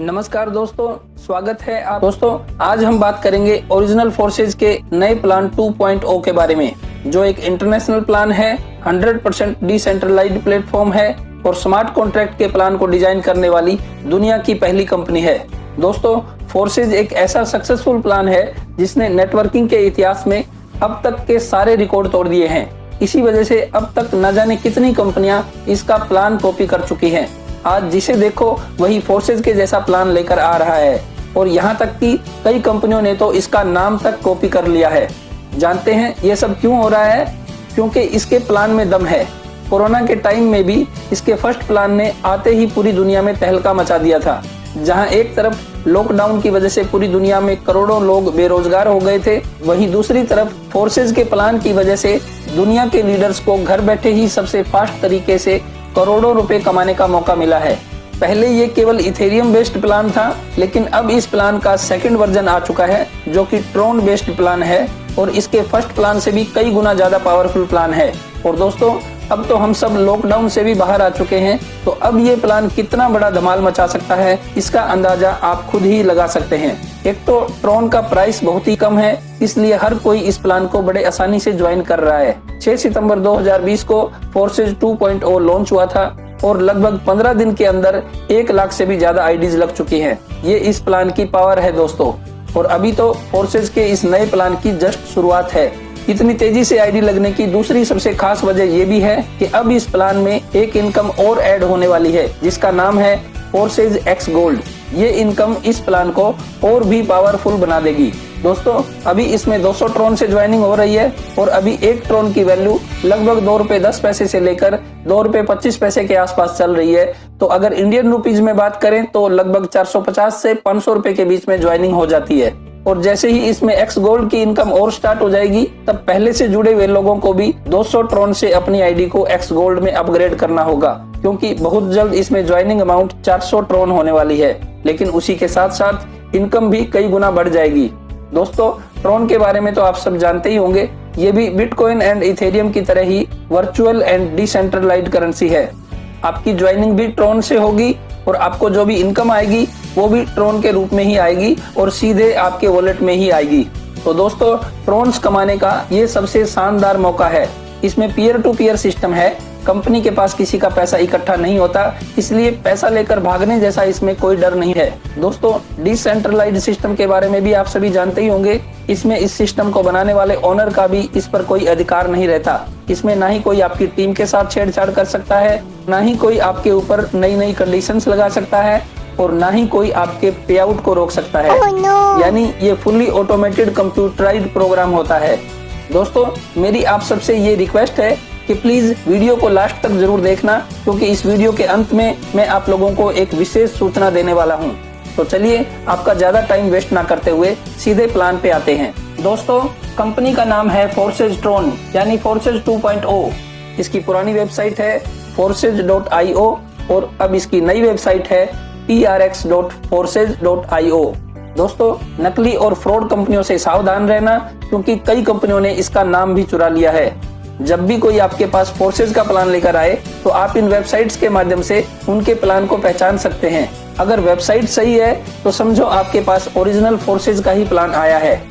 नमस्कार दोस्तों, स्वागत है आप दोस्तों। आज हम बात करेंगे ओरिजिनल फोर्सेज के नए प्लान 2.0 के बारे में, जो एक इंटरनेशनल प्लान है, 100% डिसेंट्रलाइज्ड प्लेटफॉर्म है और स्मार्ट कॉन्ट्रैक्ट के प्लान को डिजाइन करने वाली दुनिया की पहली कंपनी है। दोस्तों, फोर्सेज एक ऐसा सक्सेसफुल प्लान है जिसने नेटवर्किंग के इतिहास में अब तक के सारे रिकॉर्ड तोड़ दिए हैं। इसी वजह से अब तक न जाने कितनी कंपनियां इसका प्लान कॉपी कर चुकी हैं। आज जिसे देखो वही फोर्सेज के जैसा प्लान लेकर आ रहा है और यहाँ तक कि कई कंपनियों ने तो इसका नाम तक कॉपी कर लिया है। जानते हैं ये सब क्यों हो रहा है? क्योंकि इसके प्लान में दम है। कोरोना के टाइम में भी इसके फर्स्ट प्लान ने आते ही पूरी दुनिया में तहलका मचा दिया था। जहां एक तरफ लॉकडाउन की वजह से पूरी दुनिया में करोड़ों लोग बेरोजगार हो गए थे, वहीं दूसरी तरफ फोर्सेज के प्लान की वजह से दुनिया के लीडर्स को घर बैठे ही सबसे फास्ट तरीके से करोड़ों रुपए कमाने का मौका मिला है। पहले ये केवल इथेरियम बेस्ड प्लान था, लेकिन अब इस प्लान का सेकंड वर्जन आ चुका है जो कि ट्रोन बेस्ड प्लान है और इसके फर्स्ट प्लान से भी कई गुना ज्यादा पावरफुल प्लान है। और दोस्तों, अब तो हम सब लॉकडाउन से भी बाहर आ चुके हैं, तो अब ये प्लान कितना बड़ा धमाल मचा सकता है इसका अंदाजा आप खुद ही लगा सकते हैं। एक तो ट्रोन का प्राइस बहुत ही कम है, इसलिए हर कोई इस प्लान को बड़े आसानी से ज्वाइन कर रहा है। 6 सितंबर 2020 को फोर्सेज 2.0 लॉन्च हुआ था और लगभग 15 दिन के अंदर 1 लाख से भी ज्यादा आईडीज लग चुकी हैं। ये इस प्लान की पावर है दोस्तों। और अभी तो फोर्सेज के इस नए प्लान की जस्ट शुरुआत है। इतनी तेजी से आईडी लगने की दूसरी सबसे खास वजह ये भी है कि अब इस प्लान में एक इनकम और ऐड होने वाली है, जिसका नाम है फोर्सेज एक्स गोल्ड। ये इनकम इस प्लान को और भी पावरफुल बना देगी। दोस्तों, अभी इसमें 200 ट्रोन से ज्वाइनिंग हो रही है और अभी एक ट्रोन की वैल्यू लगभग ₹2.10 से लेकर ₹2.25 के आसपास चल रही है। तो अगर इंडियन रुपीज में बात करें तो लगभग 450 से 500 रुपए के बीच में ज्वाइनिंग हो जाती है। और जैसे ही इसमें एक्स गोल्ड की इनकम और स्टार्ट हो जाएगी, तब पहले से जुड़े हुए लोगों को भी 200 ट्रोन से अपनी आईडी को एक्स गोल्ड में अपग्रेड करना होगा, क्योंकि बहुत जल्द इसमें ज्वाइनिंग अमाउंट 400 ट्रोन होने वाली है। लेकिन उसी के साथ साथ इनकम भी कई गुना बढ़ जाएगी। दोस्तों, ट्रोन के बारे में तो आप सब जानते ही होंगे। ये भी बिटकॉइन एंड इथेरियम की तरह ही वर्चुअल एंड डिसेंट्रलाइज्ड करेंसी है। आपकी ज्वाइनिंग भी ट्रोन से होगी और आपको जो भी इनकम आएगी वो भी ट्रोन के रूप में ही आएगी और सीधे आपके वॉलेट में ही आएगी। तो दोस्तों, ट्रोन्स कमाने का ये सबसे शानदार मौका है। इसमें पीयर टू पीयर सिस्टम है, कंपनी के पास किसी का पैसा इकट्ठा नहीं होता, इसलिए पैसा लेकर भागने जैसा इसमें कोई डर नहीं है। दोस्तों, डिसेंट्रलाइज्ड सिस्टम के बारे में भी आप सभी जानते ही होंगे। इसमें इस सिस्टम को बनाने वाले ओनर का भी इस पर कोई अधिकार नहीं रहता। इसमें ना ही कोई आपकी टीम के साथ छेड़छाड़ कर सकता है, ना ही कोई आपके ऊपर नई नई कंडीशंस लगा सकता है और ना ही कोई आपके पे आउट को रोक सकता है। यानी ये फुल्ली ऑटोमेटेड कंप्यूटराइज्ड प्रोग्राम होता है। दोस्तों, मेरी आप सबसे ये रिक्वेस्ट है कि प्लीज वीडियो को लास्ट तक जरूर देखना, क्योंकि इस वीडियो के अंत में मैं आप लोगों को एक विशेष सूचना देने वाला हूँ। तो चलिए, आपका ज्यादा टाइम वेस्ट ना करते हुए सीधे प्लान पे आते हैं। दोस्तों, कंपनी का नाम है फोर्सेज ट्रोन, यानी फोर्सेज 2.0। इसकी पुरानी वेबसाइट है forces.io और अब इसकी नई वेबसाइट है trx.forces.io। दोस्तों, नकली और फ्रॉड कंपनियों से सावधान रहना, क्योंकि कई कंपनियों ने इसका नाम भी चुरा लिया है। जब भी कोई आपके पास फोर्सेज का प्लान लेकर आए तो आप इन वेबसाइट्स के माध्यम से उनके प्लान को पहचान सकते हैं। अगर वेबसाइट सही है तो समझो आपके पास ओरिजिनल फोर्सेज का ही प्लान आया है।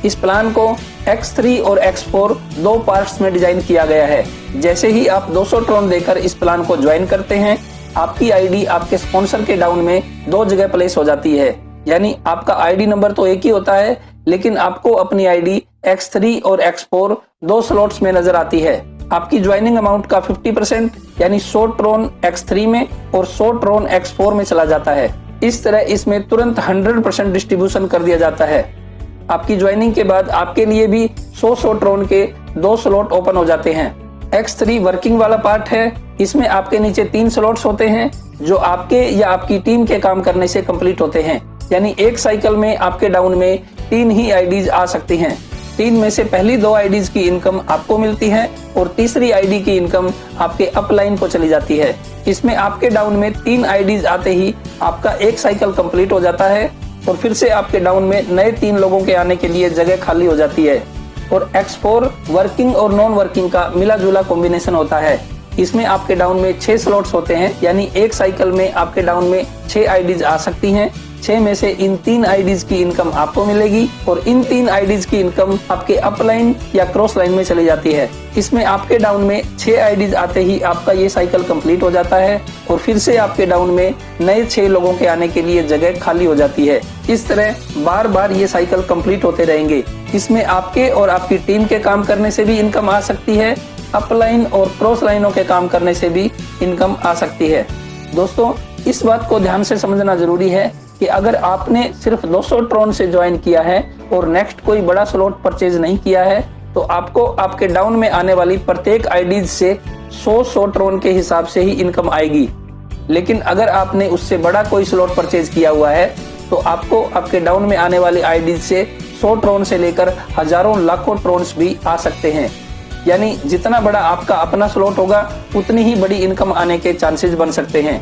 इस प्लान को X3 और X4 दो पार्ट्स में डिजाइन किया गया है। जैसे ही आप 200 ट्रोन देकर इस प्लान को ज्वाइन करते हैं, आपकी आईडी आपके स्पॉन्सर के डाउन में 2 जगह प्लेस हो जाती है। यानी आपका आईडी नंबर तो एक ही होता है, लेकिन आपको अपनी आईडी X3 और X4 2 स्लॉट्स में नजर आती है। आपकी ज्वाइनिंग अमाउंट का 50% यानी 100 ट्रोन X3 में और 100 ट्रोन X4 में चला जाता है। इस तरह इसमें तुरंत 100% डिस्ट्रीब्यूशन कर दिया जाता है। आपकी ज्वाइनिंग के बाद आपके लिए भी 100 ट्रोन के 2 स्लॉट ओपन हो जाते हैं। X3 वर्किंग वाला पार्ट है। इसमें आपके नीचे 3 स्लॉट्स होते हैं जो आपके या आपकी टीम के काम करने से कंप्लीट होते हैं। यानी एक साइकिल में आपके डाउन में 3 ही आईडीज आ सकती हैं। 3 में से पहली 2 आईडीज की इनकम आपको मिलती है और तीसरी आईडी की इनकम आपके अपलाइन को चली जाती है। इसमें आपके डाउन में 3 आईडीज आते ही आपका एक साइकिल कंप्लीट हो जाता है और फिर से आपके डाउन में नए 3 लोगों के आने के लिए जगह खाली हो जाती है। और X4 वर्किंग और नॉन वर्किंग का मिला जुला कॉम्बिनेशन होता है। इसमें आपके डाउन में 6 स्लॉट्स होते हैं, यानी एक साइकिल में आपके डाउन में 6 आईडीज आ सकती हैं। 6 में से इन 3 आईडीज की इनकम आपको मिलेगी और इन 3 आईडीज की इनकम आपके अपलाइन या क्रॉस लाइन में चली जाती है। इसमें आपके डाउन में 6 आईडीज आते ही आपका ये साइकिल कंप्लीट हो जाता है और फिर से आपके डाउन में नए 6 लोगों के आने के लिए जगह खाली हो जाती है। इस तरह बार बार ये साइकिल कंप्लीट होते रहेंगे। इसमें आपके और आपकी टीम के काम करने से भी इनकम आ सकती है, अपलाइन और क्रॉस लाइनों के काम करने से भी इनकम आ सकती है। दोस्तों, इस बात को ध्यान से समझना जरूरी है कि अगर आपने सिर्फ 200 ट्रोन से ज्वाइन किया है और नेक्स्ट कोई बड़ा स्लॉट परचेज नहीं किया है, तो आपको आपके डाउन में आने वाली प्रत्येक आईडीज से 100 ट्रोन के हिसाब से ही इनकम आएगी। लेकिन अगर आपने उससे बड़ा कोई स्लॉट परचेज किया हुआ है तो आपको आपके डाउन में आने वाली आईडीज से 100 ट्रोन से लेकर हजारों लाखों ट्रोन्स भी आ सकते हैं। यानी जितना बड़ा आपका अपना स्लॉट होगा उतनी ही बड़ी इनकम आने के चांसेस बन सकते हैं।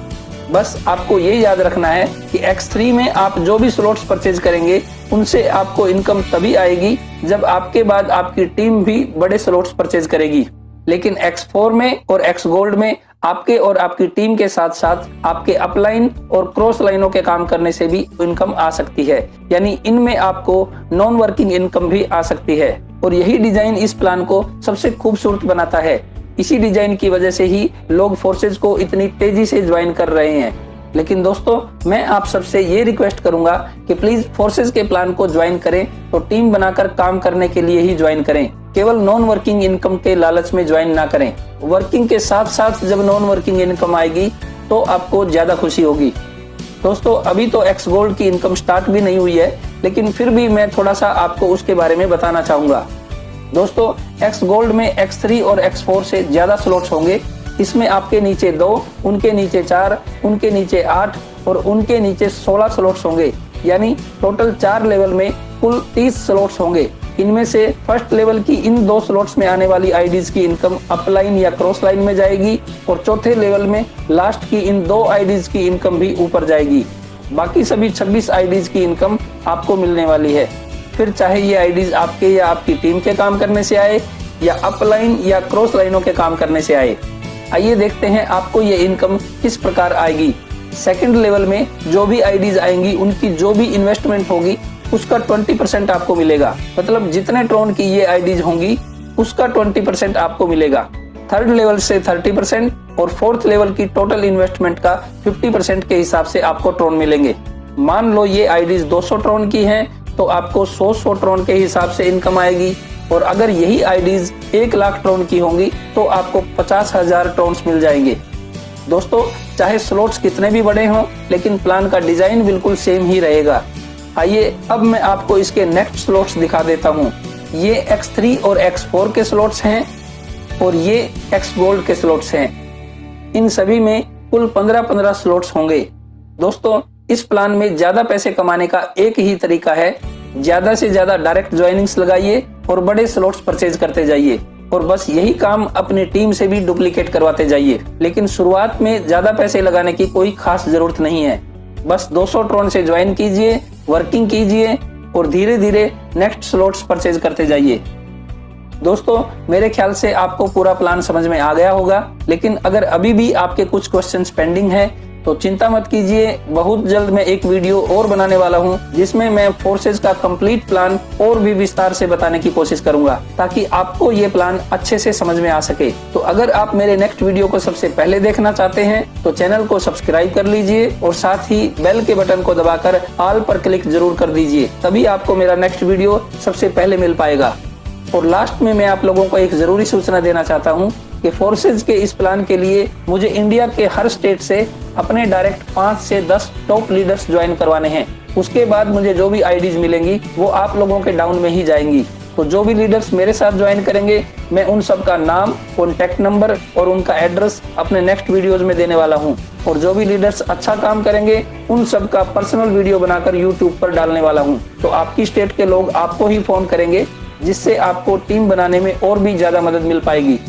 बस आपको ये याद रखना है कि X3 में आप जो भी स्लॉट्स परचेज करेंगे उनसे आपको इनकम तभी आएगी जब आपके बाद आपकी टीम भी बड़े स्लॉट्स परचेज करेगी। लेकिन X4 में और X गोल्ड में आपके और आपकी टीम के साथ साथ आपके अपलाइन और क्रॉस लाइनों के काम करने से भी इनकम आ सकती है, यानी इनमें आपको नॉन वर्किंग इनकम भी आ सकती है। और यही डिजाइन इस प्लान को सबसे खूबसूरत बनाता है। इसी डिजाइन की वजह से ही लोग फोर्सेज को इतनी तेजी से ज्वाइन कर रहे हैं। लेकिन दोस्तों, मैं आप सबसे ये रिक्वेस्ट करूंगा कि प्लीज फोर्सेज के प्लान को ज्वाइन करें तो टीम बनाकर काम करने के लिए ही ज्वाइन करें। केवल नॉन वर्किंग इनकम के लालच में ज्वाइन ना करें। वर्किंग के साथ साथ जब नॉन वर्किंग इनकम आएगी तो आपको ज्यादा खुशी होगी। दोस्तों, अभी तो X गोल्ड की इनकम स्टार्ट भी नहीं हुई है, लेकिन फिर भी मैं थोड़ा सा आपको उसके बारे में बताना चाहूंगा। दोस्तों, X गोल्ड में X3 और X4 से ज्यादा स्लॉट्स होंगे। इसमें आपके नीचे 2, उनके नीचे 4, उनके नीचे 8 और उनके नीचे 16 स्लॉट्स होंगे, यानी टोटल 4 लेवल में कुल 30 स्लॉट्स होंगे। इनमें से फर्स्ट लेवल की इन 2 स्लॉट्स में आने वाली आईडीज की इनकम अपलाइन या क्रॉस लाइन में जाएगी और चौथे लेवल में लास्ट की इन 2 आईडीज की इनकम भी ऊपर जाएगी। बाकी सभी 26 आईडीज की इनकम आपको मिलने वाली है। फिर चाहे ये आईडीज आपके या आपकी टीम के काम करने से आए या अपलाइन या क्रॉस लाइनों के काम करने से आए। आइए देखते हैं आपको ये इनकम किस प्रकार आएगी। सेकंड लेवल में जो भी आईडीज आएंगी उनकी जो भी इन्वेस्टमेंट होगी उसका 20% आपको मिलेगा। मतलब जितने ट्रोन की ये आईडीज होंगी उसका 20% आपको मिलेगा। थर्ड लेवल से 30% और फोर्थ लेवल की टोटल इन्वेस्टमेंट का 50% के हिसाब से आपको ट्रोन मिलेंगे। मान लो ये आईडीज 200 ट्रोन की हैं तो आपको 100 ट्रोन के हिसाब से इनकम आएगी। और अगर यही आईडीज 1 लाख ट्रोन की होंगी तो आपको 50,000 ट्रोन्स मिल जाएंगे। दोस्तों, चाहे स्लॉट्स कितने भी बड़े हों, लेकिन प्लान का डिजाइन बिल्कुल सेम ही रहेगा। आइए अब मैं आपको इसके नेक्स्ट स्लॉट्स दिखा देता हूँ। ये X3 और X4 के स्लॉट्स हैं और ये X गोल्ड के स्लॉट्स हैं। इन सभी में कुल 15-15 स्लॉट्स होंगे। दोस्तों, इस प्लान में ज्यादा पैसे कमाने का एक ही तरीका है, ज्यादा से ज्यादा डायरेक्ट ज्वाइनिंग्स लगाइए और बड़े स्लॉट्स परचेज करते जाइए और बस यही काम अपनी टीम से भी डुप्लीकेट करवाते जाइए। लेकिन शुरुआत में ज्यादा पैसे लगाने की कोई खास जरूरत नहीं है। बस 200 ट्रोन से ज्वाइन कीजिए, वर्किंग कीजिए और धीरे धीरे नेक्स्ट स्लॉट्स परचेज करते जाइए। दोस्तों, मेरे ख्याल से आपको पूरा प्लान समझ में आ गया होगा, लेकिन अगर अभी भी आपके कुछ क्वेश्चंस पेंडिंग है तो चिंता मत कीजिए। बहुत जल्द मैं एक वीडियो और बनाने वाला हूं जिसमें मैं फोर्सेज का कंप्लीट प्लान और भी विस्तार से बताने की कोशिश करूंगा ताकि आपको ये प्लान अच्छे से समझ में आ सके। तो अगर आप मेरे नेक्स्ट वीडियो को सबसे पहले देखना चाहते हैं तो चैनल को सब्सक्राइब कर लीजिए और साथ ही बेल के बटन को दबाकर ऑल पर क्लिक जरूर कर दीजिए, तभी आपको मेरा नेक्स्ट वीडियो सबसे पहले मिल पाएगा। और लास्ट में मैं आप लोगों को एक जरूरी सूचना देना चाहता हूँ कि फोर्सेज के इस प्लान के लिए मुझे इंडिया के हर स्टेट से अपने डायरेक्ट 5 से 10 टॉप लीडर्स ज्वाइन करवाने हैं। उसके बाद मुझे जो भी आईडीज मिलेंगी वो आप लोगों के डाउन में ही जाएंगी। तो जो भी लीडर्स मेरे साथ ज्वाइन करेंगे मैं उन सब का नाम, कॉन्टेक्ट नंबर और उनका एड्रेस अपने नेक्स्ट वीडियोज में देने वाला हूँ। और जो भी लीडर्स अच्छा काम करेंगे उन सब का पर्सनल वीडियो बनाकर यूट्यूब पर डालने वाला हूँ। तो आपकी स्टेट के लोग आपको ही फोन करेंगे, जिससे आपको टीम बनाने में और भी ज्यादा मदद मिल पाएगी।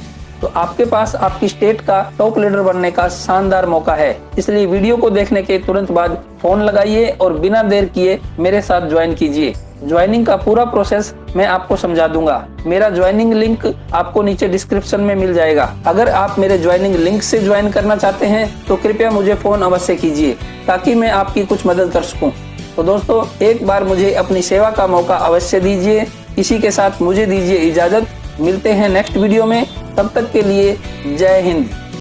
तो आपके पास आपकी स्टेट का टॉप लीडर बनने का शानदार मौका है। इसलिए वीडियो को देखने के तुरंत बाद फोन लगाइए और बिना देर किए मेरे साथ ज्वाइन कीजिए। ज्वाइनिंग का पूरा प्रोसेस मैं आपको समझा दूंगा। मेरा ज्वाइनिंग लिंक आपको नीचे डिस्क्रिप्शन में मिल जाएगा। अगर आप मेरे ज्वाइनिंग लिंक से ज्वाइन करना चाहते हैं तो कृपया मुझे फोन अवश्य कीजिए ताकि मैं आपकी कुछ मदद कर सकूं। तो दोस्तों, एक बार मुझे अपनी सेवा का मौका अवश्य दीजिए। इसी के साथ मुझे दीजिए इजाजत। मिलते हैं नेक्स्ट वीडियो में, तब तक के लिए जय हिंद।